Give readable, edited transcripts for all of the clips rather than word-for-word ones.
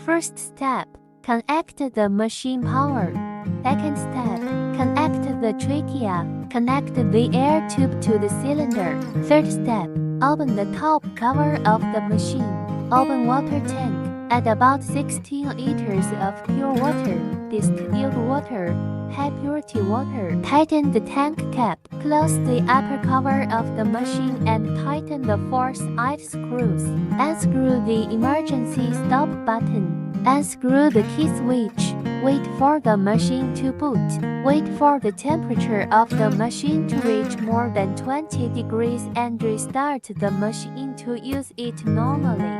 First step, connect the machine power. Second step, connect the trachea. Connect the air tube to the cylinder. Third step, open the top cover of the machine. Open water tank. Add about 16 liters of pure water, distilled water, high purity water. Tighten the tank cap. Close the upper cover of the machine and tighten the 4 side screws. Unscrew the emergency stop button. Unscrew the key switch. Wait for the machine to boot. Wait for the temperature of the machine to reach more than 20 degrees and restart the machine to use it normally.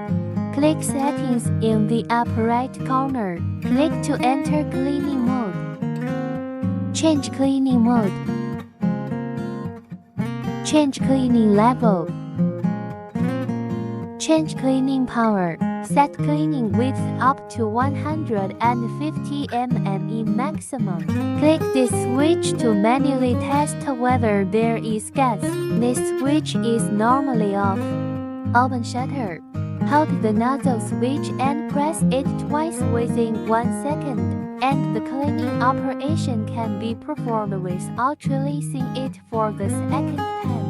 Click Settings in the upper right corner. Click to enter cleaning mode. Change cleaning mode. Change cleaning level. Change cleaning power. Set cleaning width up to 150 mm maximum. Click this switch to manually test whether there is gas. This switch is normally off. Open shutter. Hold the nozzle switch and press it twice within 1 second, and the cleaning operation can be performed without releasing it for the second time.